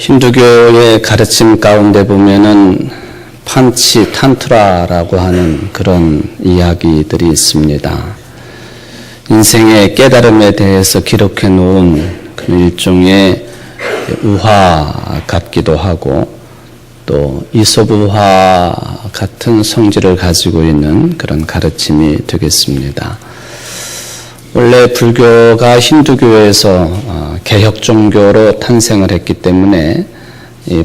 힌두교의 가르침 가운데 보면은 판치 탄트라라고 하는 그런 이야기들이 있습니다. 인생의 깨달음에 대해서 기록해 놓은 그런 일종의 우화 같기도 하고 또 이솝우화 같은 성질을 가지고 있는 그런 가르침이 되겠습니다. 원래 불교가 힌두교에서 개혁 종교로 탄생을 했기 때문에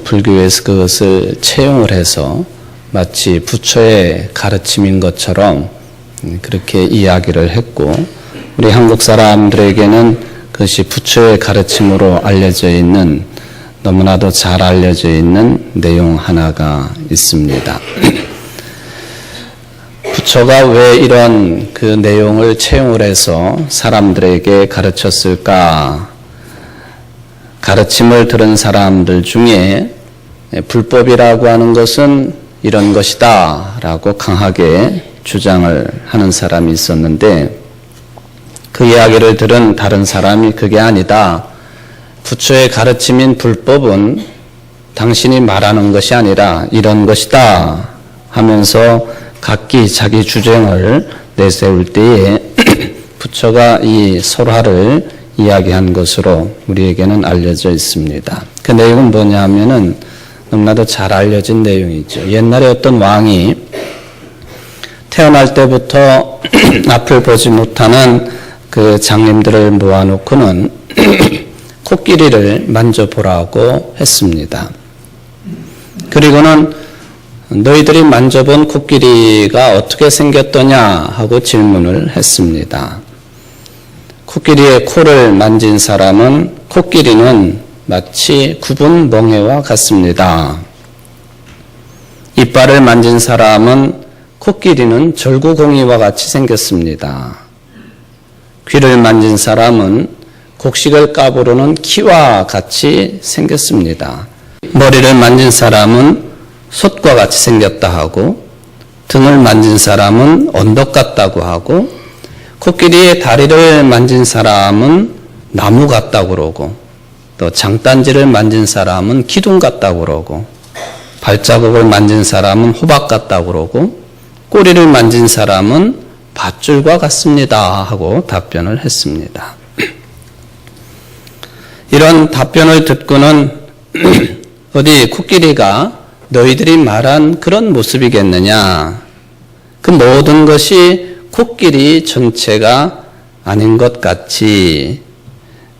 불교에서 그것을 채용을 해서 마치 부처의 가르침인 것처럼 그렇게 이야기를 했고, 우리 한국 사람들에게는 그것이 부처의 가르침으로 알려져 있는, 너무나도 잘 알려져 있는 내용 하나가 있습니다. 부처가 왜 이런 그 내용을 채용을 해서 사람들에게 가르쳤을까? 가르침을 들은 사람들 중에 불법이라고 하는 것은 이런 것이다 라고 강하게 주장을 하는 사람이 있었는데, 그 이야기를 들은 다른 사람이 그게 아니다, 부처의 가르침인 불법은 당신이 말하는 것이 아니라 이런 것이다 하면서 각기 자기 주장을 내세울 때에 부처가 이 설화를 이야기한 것으로 우리에게는 알려져 있습니다. 그 내용은 뭐냐 하면은 너무나도 잘 알려진 내용이죠. 옛날에 어떤 왕이 태어날 때부터 앞을 보지 못하는 그 장님들을 모아놓고는 코끼리를 만져보라고 했습니다. 그리고는 너희들이 만져본 코끼리가 어떻게 생겼더냐 하고 질문을 했습니다. 코끼리의 코를 만진 사람은 코끼리는 마치 굽은 멍에와 같습니다. 이빨을 만진 사람은 코끼리는 절구공이와 같이 생겼습니다. 귀를 만진 사람은 곡식을 까부르는 키와 같이 생겼습니다. 머리를 만진 사람은 솥과 같이 생겼다 하고, 등을 만진 사람은 언덕 같다고 하고, 코끼리의 다리를 만진 사람은 나무 같다고 그러고, 또 장단지를 만진 사람은 기둥 같다고 그러고, 발자국을 만진 사람은 호박 같다고 그러고, 꼬리를 만진 사람은 밧줄과 같습니다 하고 답변을 했습니다. 이런 답변을 듣고는 어디 코끼리가 너희들이 말한 그런 모습이겠느냐, 그 모든 것이 코끼리 전체가 아닌 것 같이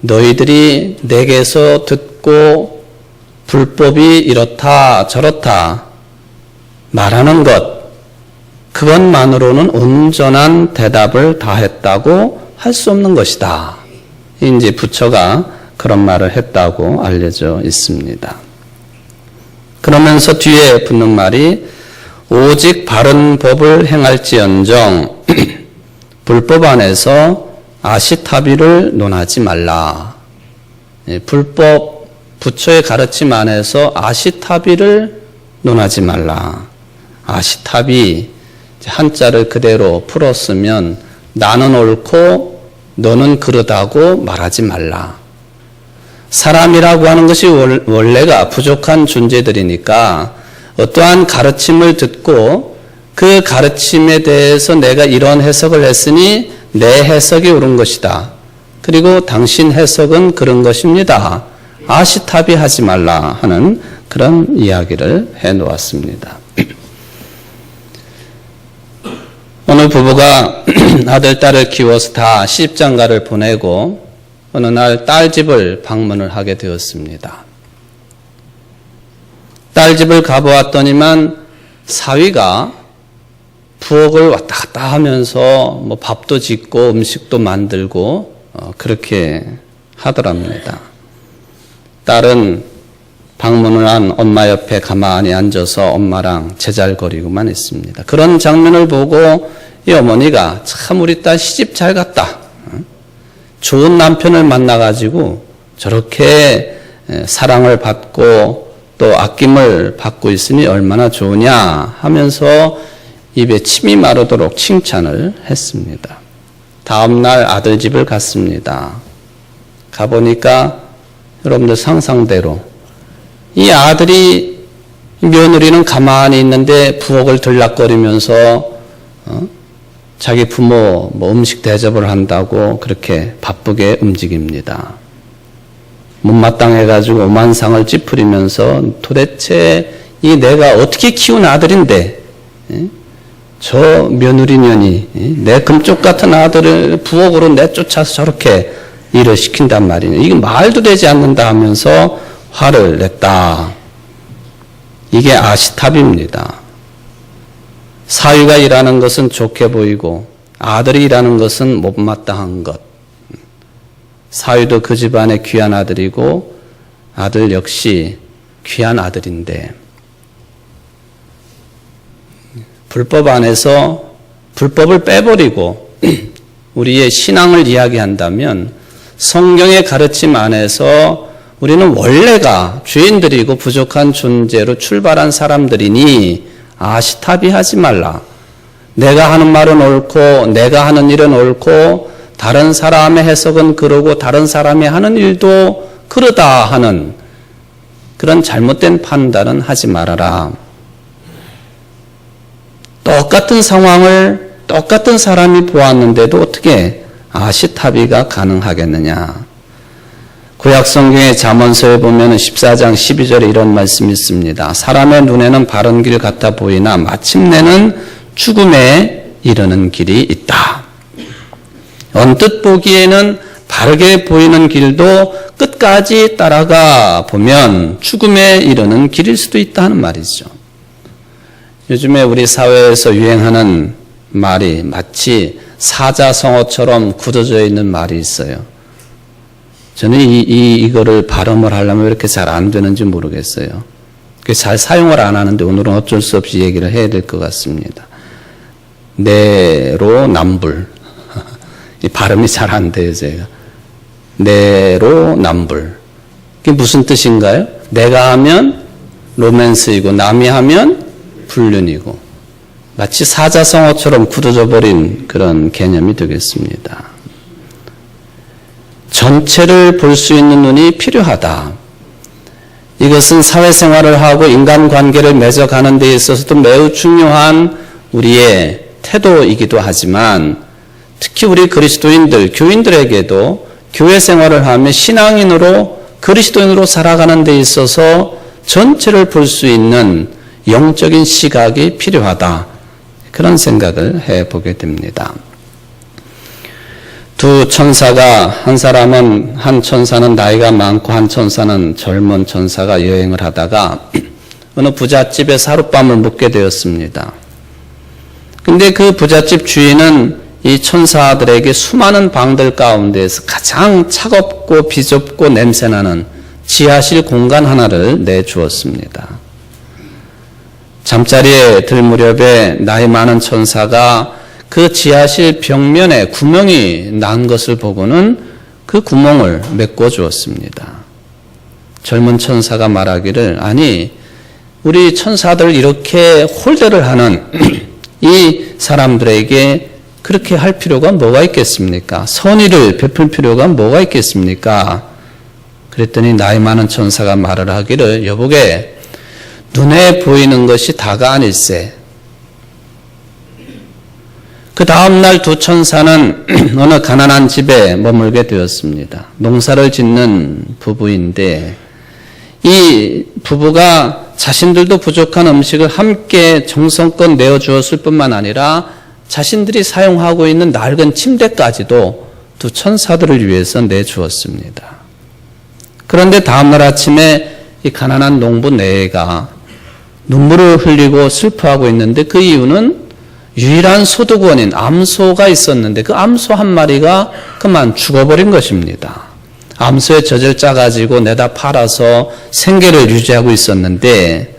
너희들이 내게서 듣고 불법이 이렇다 저렇다 말하는 것, 그것만으로는 온전한 대답을 다 했다고 할 수 없는 것이다. 이제 부처가 그런 말을 했다고 알려져 있습니다. 그러면서 뒤에 붙는 말이 오직 바른 법을 행할지언정 불법 안에서 아시타비를 논하지 말라. 불법, 부처의 가르침 안에서 아시타비를 논하지 말라. 아시타비, 한자를 그대로 풀었으면 나는 옳고 너는 그르다고 말하지 말라. 사람이라고 하는 것이 원래가 부족한 존재들이니까 어떠한 가르침을 듣고 그 가르침에 대해서 내가 이런 해석을 했으니 내 해석이 옳은 것이다, 그리고 당신 해석은 그런 것입니다, 아시타비 하지 말라 하는 그런 이야기를 해놓았습니다. 어느 부부가 아들, 딸을 키워서 다 시집장가를 보내고 어느 날 딸 집을 방문을 하게 되었습니다. 딸 집을 가보았더니만 사위가 부엌을 왔다 갔다 하면서 뭐 밥도 짓고 음식도 만들고 그렇게 하더랍니다. 딸은 방문을 한 엄마 옆에 가만히 앉아서 엄마랑 제잘거리고만 있습니다. 그런 장면을 보고 이 어머니가 참 우리 딸 시집 잘 갔다, 좋은 남편을 만나가지고 저렇게 사랑을 받고 또 아낌을 받고 있으니 얼마나 좋으냐 하면서 입에 침이 마르도록 칭찬을 했습니다. 다음 날 아들 집을 갔습니다. 가보니까 여러분들 상상대로 이 아들이 며느리는 가만히 있는데 부엌을 들락거리면서 자기 부모 음식 대접을 한다고 그렇게 바쁘게 움직입니다. 못마땅해가지고 오만상을 찌푸리면서 도대체 이 내가 어떻게 키운 아들인데 저 며느리년이 내 금쪽 같은 아들을 부엌으로 내쫓아서 저렇게 일을 시킨단 말이냐. 이게 말도 되지 않는다 하면서 화를 냈다. 이게 아시탑입니다. 사위가 일하는 것은 좋게 보이고 아들이 일하는 것은 못마땅한 것. 사위도 그 집안의 귀한 아들이고 아들 역시 귀한 아들인데 불법 안에서 불법을 빼버리고 우리의 신앙을 이야기한다면 성경의 가르침 안에서 우리는 원래가 죄인들이고 부족한 존재로 출발한 사람들이니 아시타비하지 말라. 내가 하는 말은 옳고 내가 하는 일은 옳고 다른 사람의 해석은 그러고 다른 사람이 하는 일도 그러다 하는 그런 잘못된 판단은 하지 말아라. 똑같은 상황을 똑같은 사람이 보았는데도 어떻게 아시타비가 가능하겠느냐. 구약성경의 잠언서에 보면 14장 12절에 이런 말씀이 있습니다. 사람의 눈에는 바른 길 같아 보이나 마침내는 죽음에 이르는 길이 있다. 언뜻 보기에는 바르게 보이는 길도 끝까지 따라가 보면 죽음에 이르는 길일 수도 있다는 말이죠. 요즘에 우리 사회에서 유행하는 말이 마치 사자성어처럼 굳어져 있는 말이 있어요. 저는 이거를 발음을 하려면 왜 이렇게 잘 안 되는지 모르겠어요. 잘 사용을 안 하는데 오늘은 어쩔 수 없이 얘기를 해야 될 것 같습니다. 내로남불. 이 발음이 잘 안 돼요, 제가. 내로남불. 그게 무슨 뜻인가요? 내가 하면 로맨스이고 남이 하면 불륜이고 마치 사자성어처럼 굳어져 버린 그런 개념이 되겠습니다. 전체를 볼 수 있는 눈이 필요하다. 이것은 사회생활을 하고 인간관계를 맺어가는 데 있어서도 매우 중요한 우리의 태도이기도 하지만 특히 우리 그리스도인들, 교인들에게도 교회 생활을 하며 신앙인으로 그리스도인으로 살아가는 데 있어서 전체를 볼 수 있는 영적인 시각이 필요하다. 그런 생각을 해보게 됩니다. 두 천사가 한 천사는 나이가 많고 한 천사는 젊은 천사가 여행을 하다가 어느 부잣집에서 하룻밤을 묵게 되었습니다. 근데 그 부잣집 주인은 이 천사들에게 수많은 방들 가운데에서 가장 차갑고 비좁고 냄새나는 지하실 공간 하나를 내주었습니다. 잠자리에 들 무렵에 나이 많은 천사가 그 지하실 벽면에 구멍이 난 것을 보고는 그 구멍을 메꿔 주었습니다. 젊은 천사가 말하기를 아니 우리 천사들 이렇게 홀대를 하는 이 사람들에게 그렇게 할 필요가 뭐가 있겠습니까? 선의를 베풀 필요가 뭐가 있겠습니까? 그랬더니 나이 많은 천사가 말을 하기를 여보게 눈에 보이는 것이 다가 아닐세. 그 다음날 두 천사는 어느 가난한 집에 머물게 되었습니다. 농사를 짓는 부부인데 이 부부가 자신들도 부족한 음식을 함께 정성껏 내어주었을 뿐만 아니라 자신들이 사용하고 있는 낡은 침대까지도 두 천사들을 위해서 내주었습니다. 그런데 다음날 아침에 이 가난한 농부 네가 눈물을 흘리고 슬퍼하고 있는데 그 이유는 유일한 소득원인 암소가 있었는데 그 암소 한 마리가 그만 죽어버린 것입니다. 암소에 젖을 짜가지고 내다 팔아서 생계를 유지하고 있었는데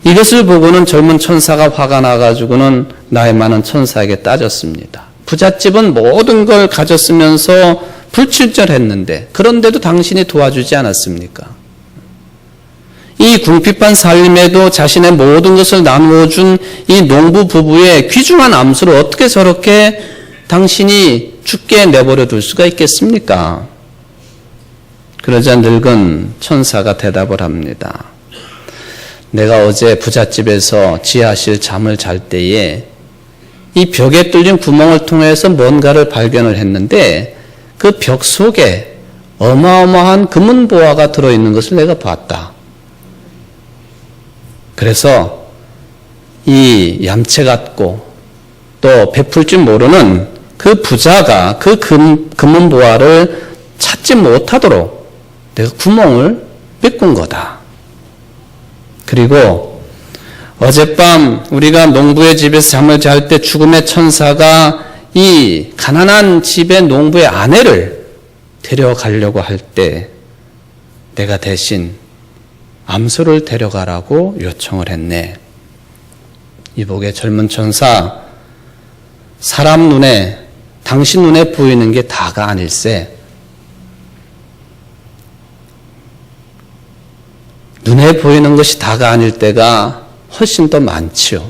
이것을 보고는 젊은 천사가 화가 나가지고는 나이 많은 천사에게 따졌습니다. 부잣집은 모든 걸 가졌으면서 불친절했는데 그런데도 당신이 도와주지 않았습니까? 이 궁핍한 살림에도 자신의 모든 것을 나누어준 이 농부 부부의 귀중한 암소를 어떻게 저렇게 당신이 죽게 내버려 둘 수가 있겠습니까? 그러자 늙은 천사가 대답을 합니다. 내가 어제 부잣집에서 지하실 잠을 잘 때에 이 벽에 뚫린 구멍을 통해서 뭔가를 발견을 했는데 그 벽 속에 어마어마한 금은보화가 들어있는 것을 내가 봤다. 그래서 이 얌체 같고 또 베풀 줄 모르는 그 부자가 그 금은보화를 찾지 못하도록 내가 구멍을 메꾼 거다. 그리고 어젯밤 우리가 농부의 집에서 잠을 잘 때 죽음의 천사가 이 가난한 집의 농부의 아내를 데려가려고 할 때 내가 대신 암소를 데려가라고 요청을 했네. 이복의 젊은 천사, 사람 눈에, 당신 눈에 보이는 게 다가 아닐세. 눈에 보이는 것이 다가 아닐 때가 훨씬 더 많지요.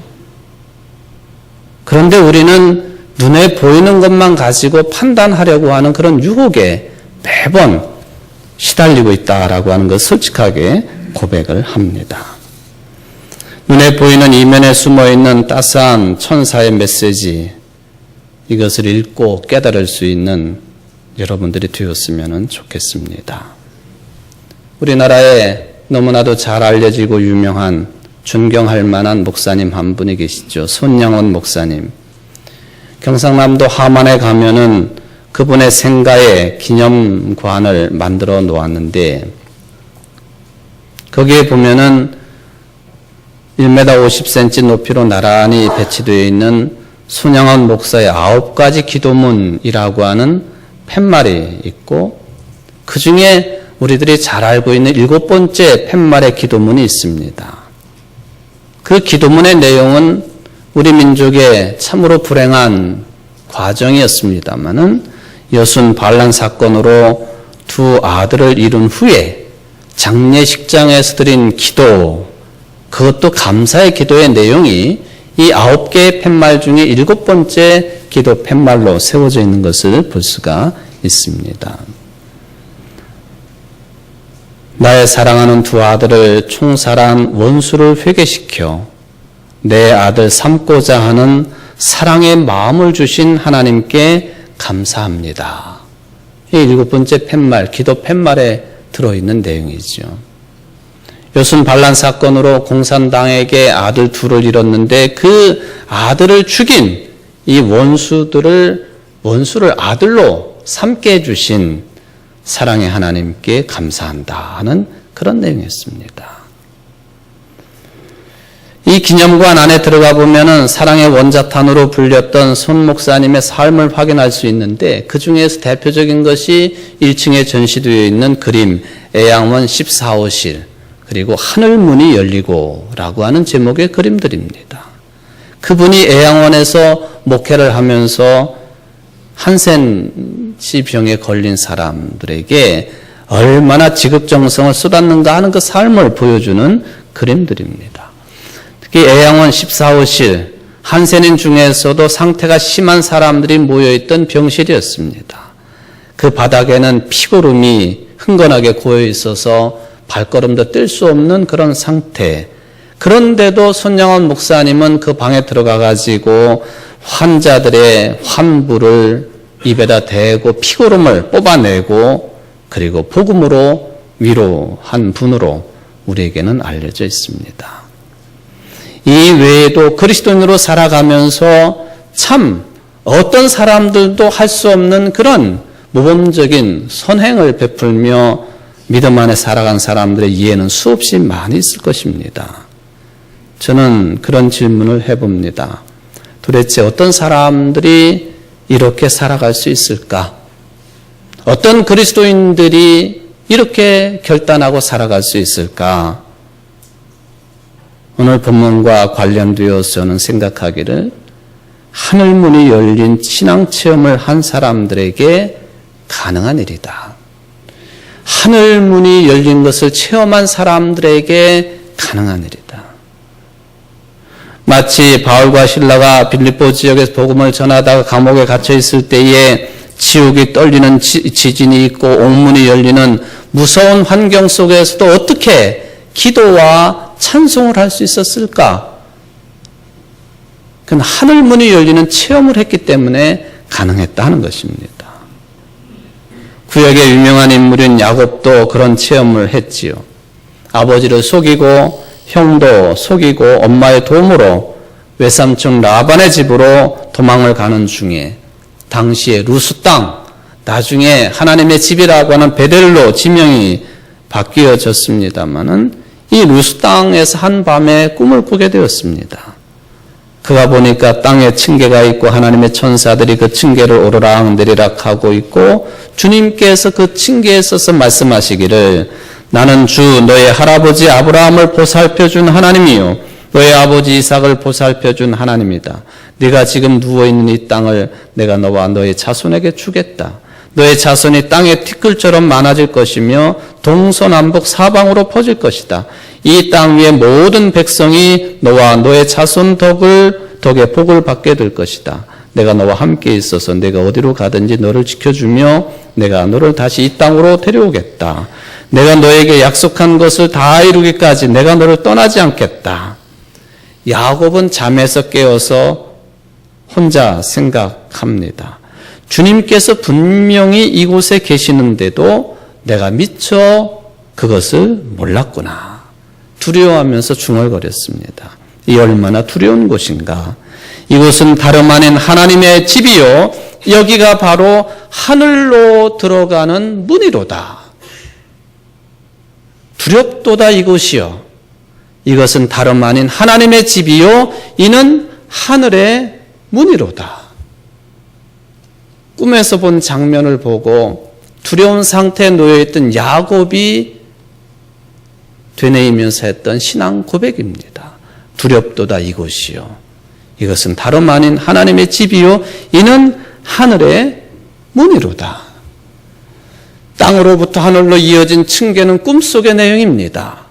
그런데 우리는 눈에 보이는 것만 가지고 판단하려고 하는 그런 유혹에 매번 시달리고 있다라고 하는 것을 솔직하게 고백을 합니다. 눈에 보이는 이면에 숨어있는 따스한 천사의 메시지, 이것을 읽고 깨달을 수 있는 여러분들이 되었으면 좋겠습니다. 우리나라에 너무나도 잘 알려지고 유명한 존경할 만한 목사님 한 분이 계시죠. 손양원 목사님. 경상남도 하만에 가면은 그분의 생가에 기념관을 만들어 놓았는데 거기에 보면은 1m 50cm 높이로 나란히 배치되어 있는 손양원 목사의 9가지 기도문이라고 하는 팻말이 있고 그 중에 우리들이 잘 알고 있는 7번째 팻말의 기도문이 있습니다. 그 기도문의 내용은 우리 민족의 참으로 불행한 과정이었습니다마는 여순 반란 사건으로 2 아들을 잃은 후에 장례식장에서 드린 기도, 그것도 감사의 기도의 내용이 이 9개의 팻말 중에 7번째 기도 팻말로 세워져 있는 것을 볼 수가 있습니다. 나의 사랑하는 2 아들을 총살한 원수를 회개시켜 내 아들 삼고자 하는 사랑의 마음을 주신 하나님께 감사합니다. 이 7번째 팻말, 기도 팻말에 들어있는 내용이죠. 여순 반란 사건으로 공산당에게 아들 2를 잃었는데 그 아들을 죽인 이 원수를 아들로 삼게 해주신 사랑의 하나님께 감사한다 하는 그런 내용이었습니다. 이 기념관 안에 들어가 보면은 사랑의 원자탄으로 불렸던 손 목사님의 삶을 확인할 수 있는데 그 중에서 대표적인 것이 1층에 전시되어 있는 그림 애양원 14호실 그리고 하늘문이 열리고 라고 하는 제목의 그림들입니다. 그분이 애양원에서 목회를 하면서 한센시 병에 걸린 사람들에게 얼마나 지극정성을 쏟았는가 하는 그 삶을 보여주는 그림들입니다. 특히 애양원 14호실, 한센인 중에서도 상태가 심한 사람들이 모여있던 병실이었습니다. 그 바닥에는 피고름이 흥건하게 고여 있어서 발걸음도 뗄 수 없는 그런 상태. 그런데도 손양원 목사님은 그 방에 들어가가지고 환자들의 환부를 입에다 대고 피고름을 뽑아내고 그리고 복음으로 위로한 분으로 우리에게는 알려져 있습니다. 이 외에도 그리스도인으로 살아가면서 참 어떤 사람들도 할 수 없는 그런 모범적인 선행을 베풀며 믿음 안에 살아간 사람들의 예는 수없이 많이 있을 것입니다. 저는 그런 질문을 해봅니다. 도대체 어떤 사람들이 이렇게 살아갈 수 있을까? 어떤 그리스도인들이 이렇게 결단하고 살아갈 수 있을까? 오늘 본문과 관련되어서 저는 생각하기를 하늘문이 열린 신앙체험을 한 사람들에게 가능한 일이다. 하늘문이 열린 것을 체험한 사람들에게 가능한 일이다. 마치 바울과 실라가 빌립보 지역에서 복음을 전하다가 감옥에 갇혀 있을 때에 지옥이 떨리는 지진이 있고 옥문이 열리는 무서운 환경 속에서도 어떻게 기도와 찬송을 할 수 있었을까? 그건 하늘문이 열리는 체험을 했기 때문에 가능했다 하는 것입니다. 구약의 유명한 인물인 야곱도 그런 체험을 했지요. 아버지를 속이고 형도 속이고 엄마의 도움으로 외삼촌 라반의 집으로 도망을 가는 중에 당시의 루스 땅, 나중에 하나님의 집이라고 하는 베델로 지명이 바뀌어졌습니다마는 이 루스 땅에서 한밤에 꿈을 꾸게 되었습니다. 그가 보니까 땅에 층계가 있고 하나님의 천사들이 그 층계를 오르락 내리락 하고 있고 주님께서 그 층계에 서서 말씀하시기를 나는 주 너의 할아버지 아브라함을 보살펴준 하나님이요 너의 아버지 이삭을 보살펴준 하나님이다. 네가 지금 누워있는 이 땅을 내가 너와 너의 자손에게 주겠다. 너의 자손이 땅의 티끌처럼 많아질 것이며 동서남북 사방으로 퍼질 것이다. 이 땅 위의 모든 백성이 너와 너의 자손 덕에 복을 받게 될 것이다. 내가 너와 함께 있어서 내가 어디로 가든지 너를 지켜주며 내가 너를 다시 이 땅으로 데려오겠다. 내가 너에게 약속한 것을 다 이루기까지 내가 너를 떠나지 않겠다. 야곱은 잠에서 깨어서 혼자 생각합니다. 주님께서 분명히 이곳에 계시는데도 내가 미처 그것을 몰랐구나. 두려워하면서 중얼거렸습니다. 이 얼마나 두려운 곳인가. 이곳은 다름 아닌 하나님의 집이요 여기가 바로 하늘로 들어가는 문이로다. 두렵도다 이곳이요 이것은 다름 아닌 하나님의 집이요 이는 하늘의 문이로다. 꿈에서 본 장면을 보고 두려운 상태에 놓여있던 야곱이 되뇌이면서 했던 신앙 고백입니다. 두렵도다 이곳이요 이것은 다름 아닌 하나님의 집이요 이는 하늘의 문이로다. 땅으로부터 하늘로 이어진 층계는 꿈속의 내용입니다.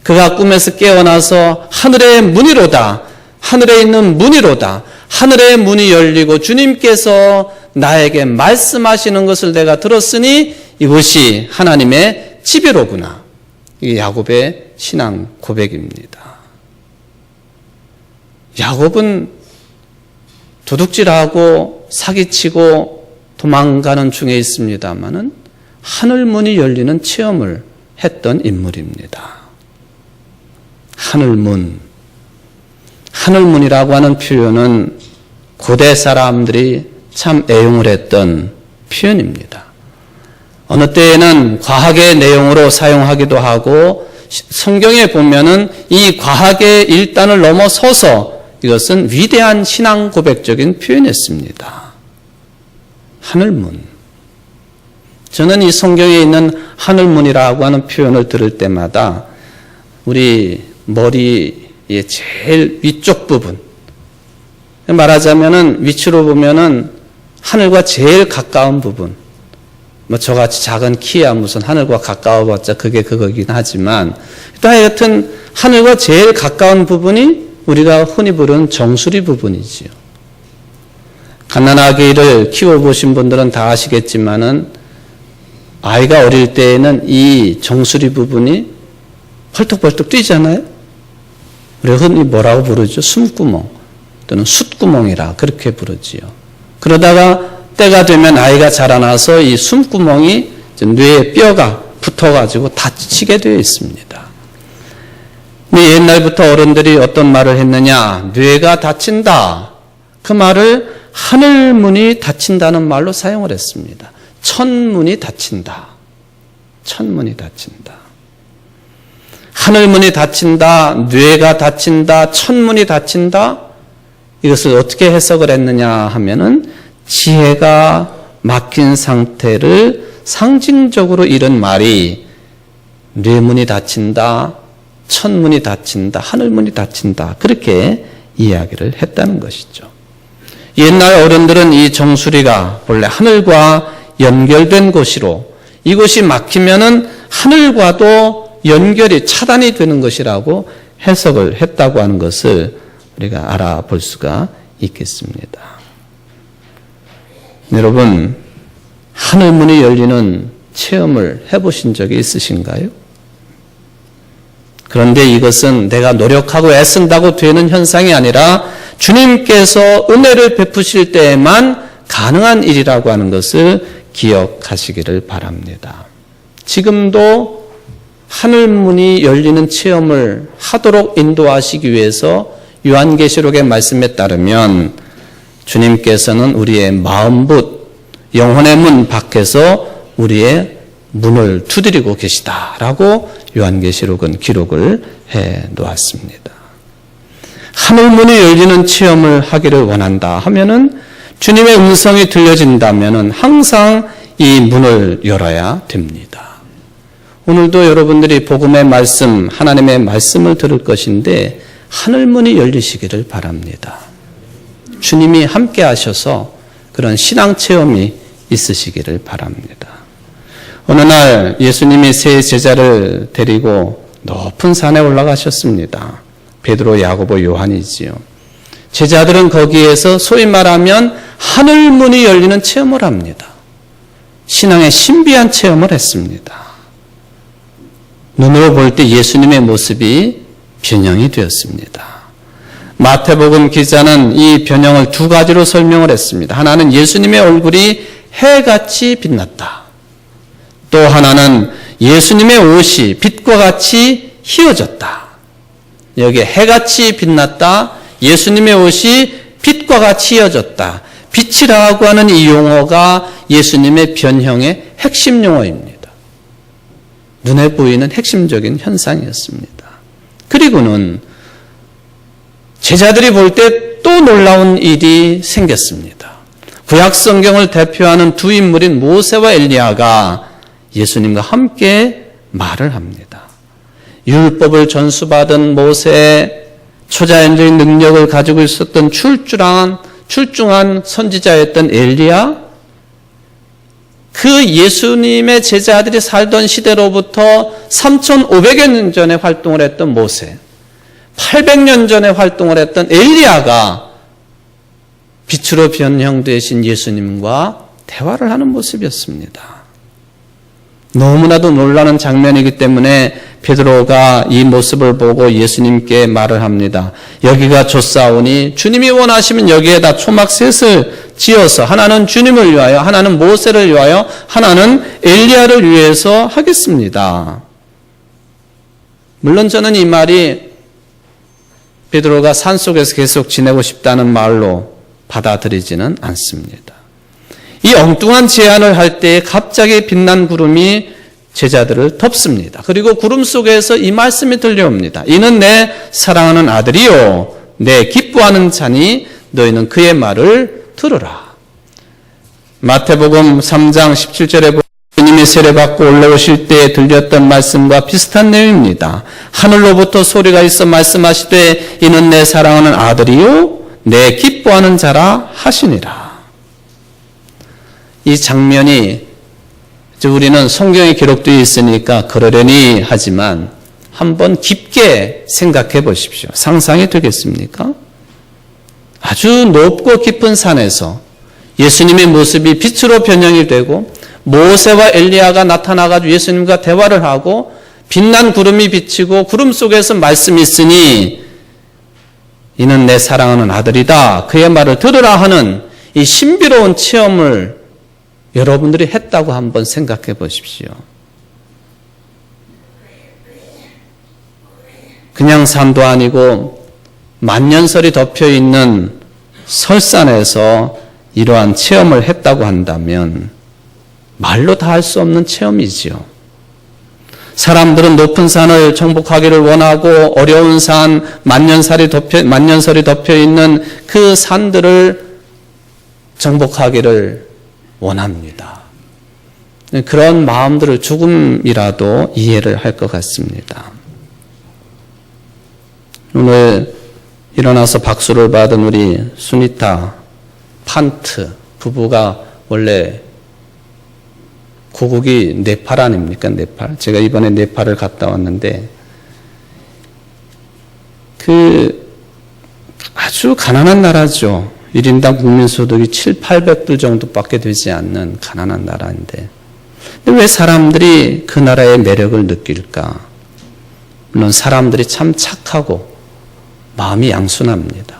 그가 꿈에서 깨어나서 하늘의 문이로다. 하늘에 있는 문이로다. 하늘의 문이 열리고 주님께서 나에게 말씀하시는 것을 내가 들었으니 이것이 하나님의 집이로구나. 이게 야곱의 신앙 고백입니다. 야곱은 도둑질하고 사기치고 도망가는 중에 있습니다마는 하늘문이 열리는 체험을 했던 인물입니다. 하늘문이라고 하는 표현은 고대 사람들이 참 애용을 했던 표현입니다. 어느 때에는 과학의 내용으로 사용하기도 하고 성경에 보면은 이 과학의 일단을 넘어서서 이것은 위대한 신앙 고백적인 표현이었습니다. 하늘문. 저는 이 성경에 있는 하늘문이라고 하는 표현을 들을 때마다 우리 머리의 제일 위쪽 부분, 말하자면은 위치로 보면은 하늘과 제일 가까운 부분, 뭐 저같이 작은 키야 무슨 하늘과 가까워봤자 그게 그거긴 하지만 하여튼 하늘과 제일 가까운 부분이 우리가 흔히 부르는 정수리 부분이지요. 갓난아기를 키워보신 분들은 다 아시겠지만은 아이가 어릴 때에는 이 정수리 부분이 펄떡펄떡 뛰잖아요. 우리가 흔히 뭐라고 부르죠? 숨구멍 또는 숫구멍이라 그렇게 부르지요. 그러다가 때가 되면 아이가 자라나서 이 숨구멍이 뇌에 뼈가 붙어가지고 다치게 되어 있습니다. 옛날부터 어른들이 어떤 말을 했느냐? 뇌가 다친다. 그 말을 하늘문이 다친다는 말로 사용을 했습니다. 천문이 다친다. 천문이 다친다. 하늘문이 다친다. 뇌가 다친다. 천문이 다친다. 이것을 어떻게 해석을 했느냐 하면은 지혜가 막힌 상태를 상징적으로 이른 말이 뇌문이 다친다. 천문이 다친다. 하늘문이 다친다. 그렇게 이야기를 했다는 것이죠. 옛날 어른들은 이 정수리가 원래 하늘과 연결된 곳이로 이곳이 막히면은 하늘과도 연결이 차단이 되는 것이라고 해석을 했다고 하는 것을 우리가 알아볼 수가 있겠습니다. 여러분, 하늘문이 열리는 체험을 해보신 적이 있으신가요? 그런데 이것은 내가 노력하고 애쓴다고 되는 현상이 아니라 주님께서 은혜를 베푸실 때에만 가능한 일이라고 하는 것을 기억하시기를 바랍니다. 지금도 하늘문이 열리는 체험을 하도록 인도하시기 위해서 요한계시록의 말씀에 따르면 주님께서는 우리의 마음붓, 영혼의 문 밖에서 우리의 문을 두드리고 계시다라고 요한계시록은 기록을 해 놓았습니다. 하늘문이 열리는 체험을 하기를 원한다 하면은 주님의 음성이 들려진다면은 항상 이 문을 열어야 됩니다. 오늘도 여러분들이 복음의 말씀, 하나님의 말씀을 들을 것인데 하늘문이 열리시기를 바랍니다. 주님이 함께 하셔서 그런 신앙 체험이 있으시기를 바랍니다. 어느 날 예수님이 세 제자를 데리고 높은 산에 올라가셨습니다. 베드로, 야고보, 요한이지요. 제자들은 거기에서 소위 말하면 하늘문이 열리는 체험을 합니다. 신앙의 신비한 체험을 했습니다. 눈으로 볼 때 예수님의 모습이 변형이 되었습니다. 마태복음 기자는 이 변형을 두 가지로 설명을 했습니다. 하나는 예수님의 얼굴이 해같이 빛났다. 또 하나는 예수님의 옷이 빛과 같이 휘어졌다. 여기에 해같이 빛났다. 예수님의 옷이 빛과 같이 휘어졌다. 빛이라고 하는 이 용어가 예수님의 변형의 핵심 용어입니다. 눈에 보이는 핵심적인 현상이었습니다. 그리고는 제자들이 볼 때 또 놀라운 일이 생겼습니다. 구약 성경을 대표하는 두 인물인 모세와 엘리야가 예수님과 함께 말을 합니다. 율법을 전수받은 모세의 초자연적인 능력을 가지고 있었던 출중한 선지자였던 엘리야, 그 예수님의 제자들이 살던 시대로부터 3,500여 년 전에 활동을 했던 모세, 800년 전에 활동을 했던 엘리야가 빛으로 변형되신 예수님과 대화를 하는 모습이었습니다. 너무나도 놀라는 장면이기 때문에 베드로가 이 모습을 보고 예수님께 말을 합니다. 여기가 좋사오니 주님이 원하시면 여기에다 초막셋을 지어서 하나는 주님을 위하여, 하나는 모세를 위하여, 하나는 엘리야를 위해서 하겠습니다. 물론 저는 이 말이 베드로가 산속에서 계속 지내고 싶다는 말로 받아들이지는 않습니다. 이 엉뚱한 제안을 할 때 갑자기 빛난 구름이 제자들을 덮습니다. 그리고 구름 속에서 이 말씀이 들려옵니다. 이는 내 사랑하는 아들이요 내 기뻐하는 자니 너희는 그의 말을 들으라. 마태복음 3장 17절에 보면 주님이 세례받고 올라오실 때 들렸던 말씀과 비슷한 내용입니다. 하늘로부터 소리가 있어 말씀하시되 이는 내 사랑하는 아들이요 내 기뻐하는 자라 하시니라. 이 장면이 우리는 성경에 기록되어 있으니까 그러려니 하지만 한번 깊게 생각해 보십시오. 상상이 되겠습니까? 아주 높고 깊은 산에서 예수님의 모습이 빛으로 변형이 되고 모세와 엘리야가 나타나가지고 예수님과 대화를 하고 빛난 구름이 비치고 구름 속에서 말씀이 있으니 이는 내 사랑하는 아들이다. 그의 말을 들으라 하는 이 신비로운 체험을 여러분들이 했다고 한번 생각해 보십시오. 그냥 산도 아니고 만년설이 덮여있는 설산에서 이러한 체험을 했다고 한다면 말로 다 할 수 없는 체험이지요. 사람들은 높은 산을 정복하기를 원하고 어려운 산, 만년설이 덮여있는 그 산들을 정복하기를 원합니다. 그런 마음들을 조금이라도 이해를 할 것 같습니다. 오늘 일어나서 박수를 받은 우리 수니타, 판트 부부가 원래 고국이 네팔 아닙니까? 네팔. 제가 이번에 네팔을 갔다 왔는데 아주 가난한 나라죠. 1인당 국민소득이 700~800불 정도밖에 되지 않는 가난한 나라인데 왜 사람들이 그 나라의 매력을 느낄까? 물론 사람들이 참 착하고 마음이 양순합니다.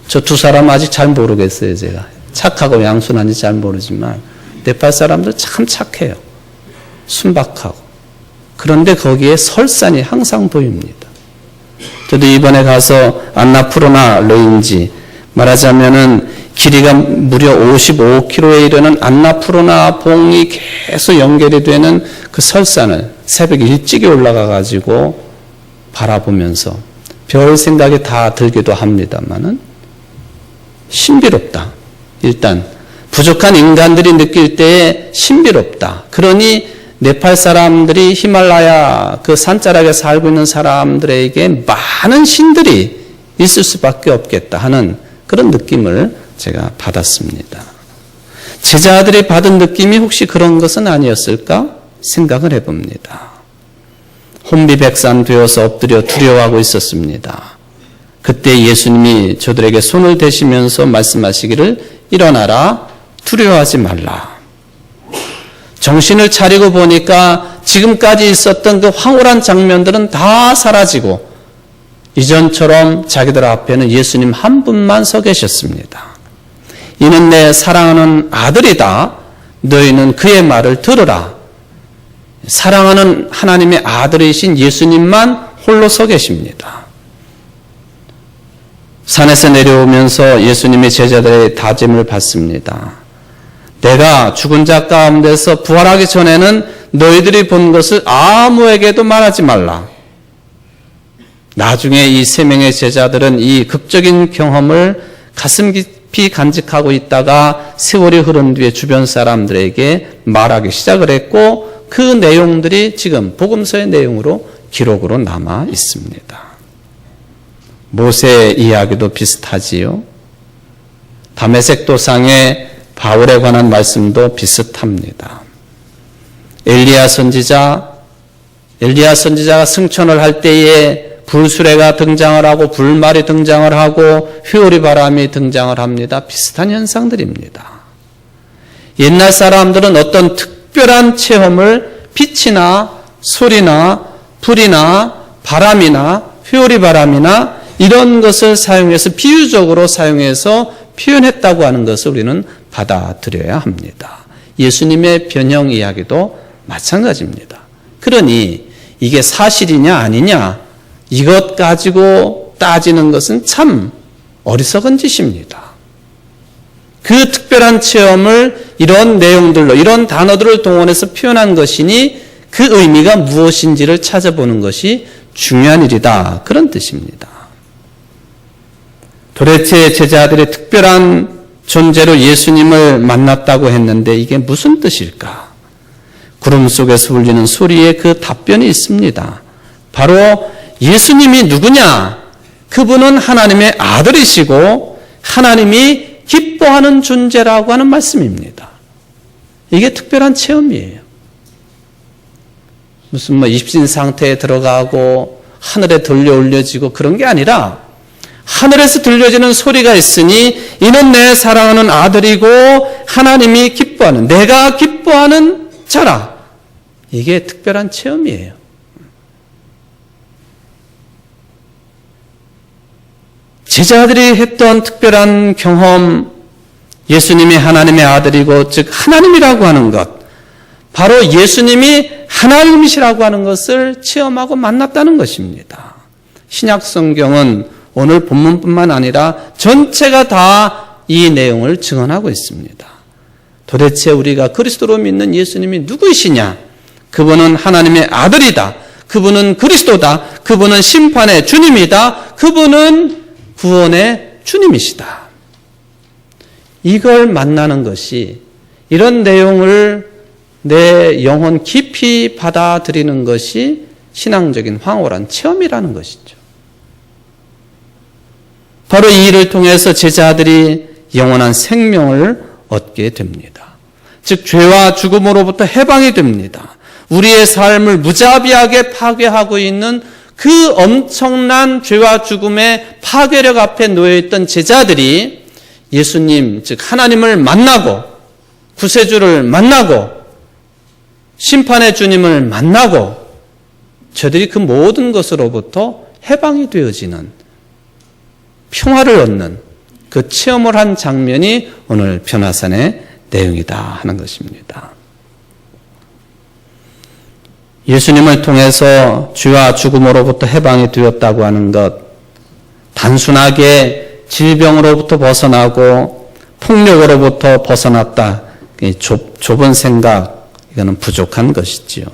저 두 사람 아직 잘 모르겠어요. 제가 착하고 양순한지 잘 모르지만 네팔 사람들 참 착해요. 순박하고. 그런데 거기에 설산이 항상 보입니다. 저도 이번에 가서 안나푸르나 레인지, 말하자면은 길이가 무려 55km에 이르는 안나푸르나 봉이 계속 연결이 되는 그 설산을 새벽 일찍이 올라가 가지고 바라보면서 별 생각이 다 들기도 합니다만은 신비롭다. 일단 부족한 인간들이 느낄 때에 신비롭다. 그러니 네팔 사람들이 히말라야 그 산자락에 살고 있는 사람들에게 많은 신들이 있을 수밖에 없겠다 하는 그런 느낌을 제가 받았습니다. 제자들이 받은 느낌이 혹시 그런 것은 아니었을까 생각을 해봅니다. 혼비백산되어서 엎드려 두려워하고 있었습니다. 그때 예수님이 저들에게 손을 대시면서 말씀하시기를 일어나라, 두려워하지 말라. 정신을 차리고 보니까 지금까지 있었던 그 황홀한 장면들은 다 사라지고 이전처럼 자기들 앞에는 예수님 한 분만 서 계셨습니다. 이는 내 사랑하는 아들이다. 너희는 그의 말을 들으라. 사랑하는 하나님의 아들이신 예수님만 홀로 서 계십니다. 산에서 내려오면서 예수님의 제자들의 다짐을 받습니다. 내가 죽은 자 가운데서 부활하기 전에는 너희들이 본 것을 아무에게도 말하지 말라. 나중에 이 세 명의 제자들은 이 극적인 경험을 가슴 깊이 간직하고 있다가 세월이 흐른 뒤에 주변 사람들에게 말하기 시작을 했고 그 내용들이 지금 복음서의 내용으로 기록으로 남아 있습니다. 모세 이야기도 비슷하지요. 다메섹 도상의 바울에 관한 말씀도 비슷합니다. 엘리야 선지자가 승천을 할 때에 불수레가 등장을 하고 불말이 등장을 하고 휘오리 바람이 등장을 합니다. 비슷한 현상들입니다. 옛날 사람들은 어떤 특별한 체험을 빛이나 소리나 불이나 바람이나 휘오리 바람이나 이런 것을 사용해서 비유적으로 사용해서 표현했다고 하는 것을 우리는 받아들여야 합니다. 예수님의 변형 이야기도 마찬가지입니다. 그러니 이게 사실이냐 아니냐 이것 가지고 따지는 것은 참 어리석은 짓입니다. 그 특별한 체험을 이런 내용들로 이런 단어들을 동원해서 표현한 것이니 그 의미가 무엇인지를 찾아보는 것이 중요한 일이다. 그런 뜻입니다. 도대체 제자들이 특별한 존재로 예수님을 만났다고 했는데 이게 무슨 뜻일까? 구름 속에서 울리는 소리에 그 답변이 있습니다. 바로 예수님이 누구냐? 그분은 하나님의 아들이시고 하나님이 기뻐하는 존재라고 하는 말씀입니다. 이게 특별한 체험이에요. 무슨 입신 상태에 들어가고 하늘에 들려 올려지고 그런 게 아니라 하늘에서 들려지는 소리가 있으니 이는 내 사랑하는 아들이고 하나님이 기뻐하는 내가 기뻐하는 자라. 이게 특별한 체험이에요. 제자들이 했던 특별한 경험, 예수님이 하나님의 아들이고 즉 하나님이라고 하는 것, 바로 예수님이 하나님이시라고 하는 것을 체험하고 만났다는 것입니다. 신약 성경은 오늘 본문뿐만 아니라 전체가 다 이 내용을 증언하고 있습니다. 도대체 우리가 그리스도로 믿는 예수님이 누구이시냐? 그분은 하나님의 아들이다. 그분은 그리스도다. 그분은 심판의 주님이다. 그분은 구원의 주님이시다. 이걸 만나는 것이, 이런 내용을 내 영혼 깊이 받아들이는 것이 신앙적인 황홀한 체험이라는 것이죠. 바로 이 일을 통해서 제자들이 영원한 생명을 얻게 됩니다. 즉 죄와 죽음으로부터 해방이 됩니다. 우리의 삶을 무자비하게 파괴하고 있는 그 엄청난 죄와 죽음의 파괴력 앞에 놓여있던 제자들이 예수님, 즉 하나님을 만나고 구세주를 만나고 심판의 주님을 만나고 저들이 그 모든 것으로부터 해방이 되어지는 평화를 얻는 그 체험을 한 장면이 오늘 변화산의 내용이다 하는 것입니다. 예수님을 통해서 죄와 죽음으로부터 해방이 되었다고 하는 것, 단순하게 질병으로부터 벗어나고 폭력으로부터 벗어났다. 좁은 생각, 이거는 부족한 것이지요.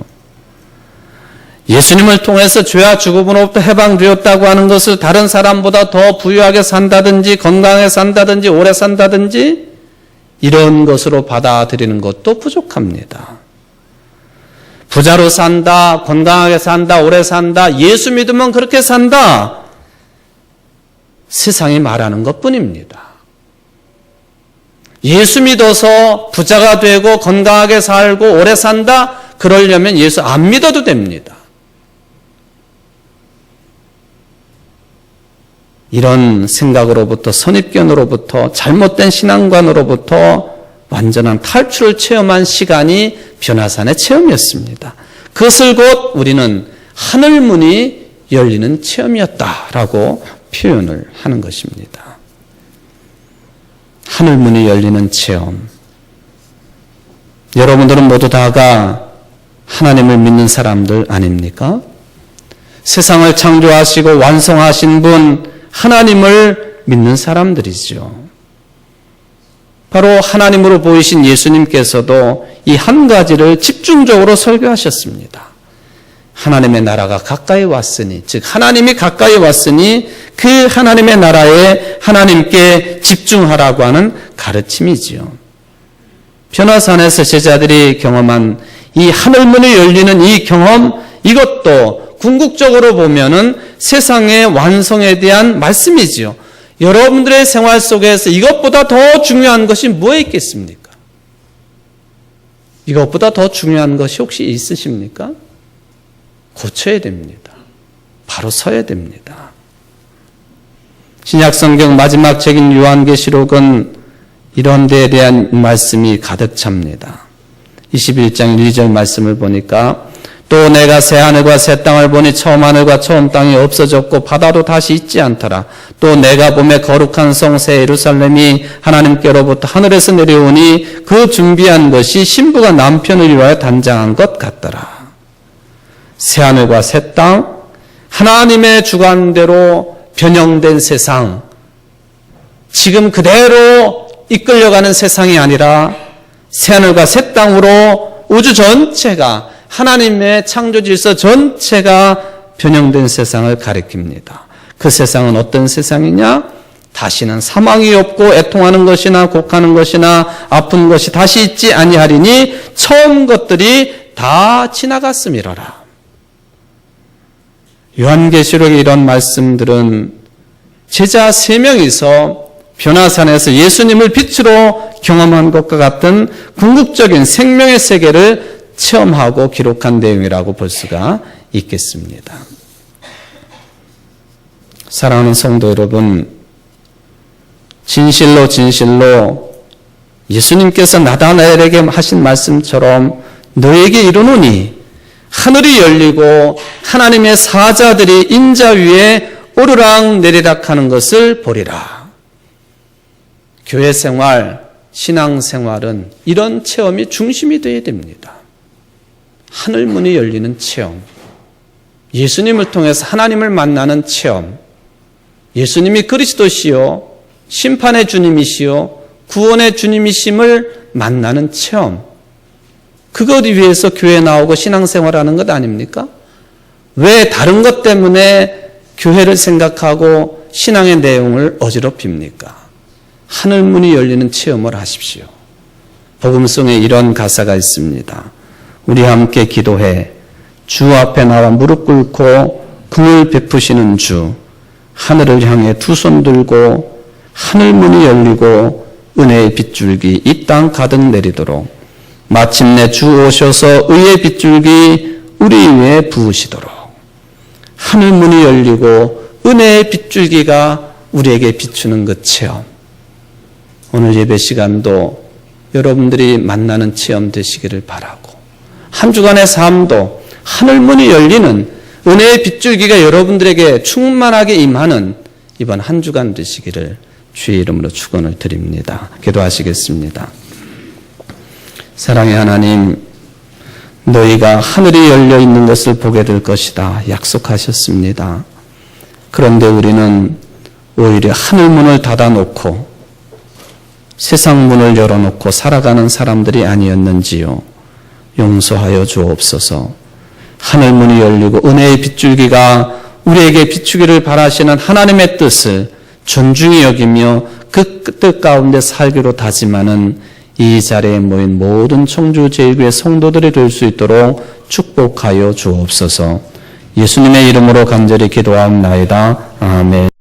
예수님을 통해서 죄와 죽음으로부터 해방되었다고 하는 것을 다른 사람보다 더 부유하게 산다든지 건강하게 산다든지 오래 산다든지 이런 것으로 받아들이는 것도 부족합니다. 부자로 산다, 건강하게 산다, 오래 산다, 예수 믿으면 그렇게 산다. 세상이 말하는 것뿐입니다. 예수 믿어서 부자가 되고 건강하게 살고 오래 산다? 그러려면 예수 안 믿어도 됩니다. 이런 생각으로부터 선입견으로부터 잘못된 신앙관으로부터 완전한 탈출을 체험한 시간이 변화산의 체험이었습니다. 그것을 곧 우리는 하늘문이 열리는 체험이었다라고 표현을 하는 것입니다. 하늘문이 열리는 체험. 여러분들은 모두 다가 하나님을 믿는 사람들 아닙니까? 세상을 창조하시고 완성하신 분 하나님을 믿는 사람들이죠. 바로 하나님으로 보이신 예수님께서도 이 한 가지를 집중적으로 설교하셨습니다. 하나님의 나라가 가까이 왔으니, 즉 하나님이 가까이 왔으니 그 하나님의 나라에 하나님께 집중하라고 하는 가르침이지요. 변화산에서 제자들이 경험한 이 하늘문이 열리는 이 경험, 이것도 궁극적으로 보면은 세상의 완성에 대한 말씀이지요. 여러분들의 생활 속에서 이것보다 더 중요한 것이 뭐에 있겠습니까? 이것보다 더 중요한 것이 혹시 있으십니까? 고쳐야 됩니다. 바로 서야 됩니다. 신약성경 마지막 책인 요한계시록은 이런 데에 대한 말씀이 가득 찹니다. 21장 1절 말씀을 보니까 또 내가 새 하늘과 새 땅을 보니 처음 하늘과 처음 땅이 없어졌고 바다도 다시 있지 않더라. 또 내가 보매 거룩한 성 새 예루살렘이 하나님께로부터 하늘에서 내려오니 그 준비한 것이 신부가 남편을 위하여 단장한 것 같더라. 새 하늘과 새 땅, 하나님의 주관대로 변형된 세상, 지금 그대로 이끌려가는 세상이 아니라 새 하늘과 새 땅으로 우주 전체가 하나님의 창조 질서 전체가 변형된 세상을 가리킵니다. 그 세상은 어떤 세상이냐? 다시는 사망이 없고 애통하는 것이나 곡하는 것이나 아픈 것이 다시 있지 아니하리니 처음 것들이 다 지나갔음이로라. 요한계시록의 이런 말씀들은 제자 3명이서 변화산에서 예수님을 빛으로 경험한 것과 같은 궁극적인 생명의 세계를 체험하고 기록한 내용이라고 볼 수가 있겠습니다. 사랑하는 성도 여러분, 진실로 예수님께서 나다나엘에게 하신 말씀처럼 너에게 이르노니 하늘이 열리고 하나님의 사자들이 인자 위에 오르락 내리락 하는 것을 보리라. 교회 생활, 신앙 생활은 이런 체험이 중심이 되어야 됩니다. 하늘문이 열리는 체험, 예수님을 통해서 하나님을 만나는 체험, 예수님이 그리스도시요 심판의 주님이시요 구원의 주님이심을 만나는 체험, 그것 위해서 교회에 나오고 신앙생활하는 것 아닙니까? 왜 다른 것 때문에 교회를 생각하고 신앙의 내용을 어지럽힙니까? 하늘문이 열리는 체험을 하십시오. 복음성에 이런 가사가 있습니다. 우리 함께 기도해. 주 앞에 나와 무릎 꿇고 긍휼 베푸시는 주, 하늘을 향해 두 손 들고 하늘문이 열리고 은혜의 빗줄기 이 땅 가득 내리도록 마침내 주 오셔서 의의 빗줄기 우리 위에 부으시도록. 하늘문이 열리고 은혜의 빗줄기가 우리에게 비추는 그 체험, 오늘 예배 시간도 여러분들이 만나는 체험 되시기를 바라고, 한 주간의 삶도 하늘문이 열리는 은혜의 빗줄기가 여러분들에게 충만하게 임하는 이번 한 주간 되시기를 주의 이름으로 축원을 드립니다. 기도하시겠습니다. 사랑의 하나님, 너희가 하늘이 열려 있는 것을 보게 될 것이다 약속하셨습니다. 그런데 우리는 오히려 하늘 문을 닫아놓고 세상 문을 열어놓고 살아가는 사람들이 아니었는지요. 용서하여 주옵소서. 하늘 문이 열리고 은혜의 빗줄기가 우리에게 비추기를 바라시는 하나님의 뜻을 존중히 여기며 그 뜻 가운데 살기로 다짐하는 이 자리에 모인 모든 청주제일교회 성도들이 될 수 있도록 축복하여 주옵소서. 예수님의 이름으로 간절히 기도하옵나이다. 아멘.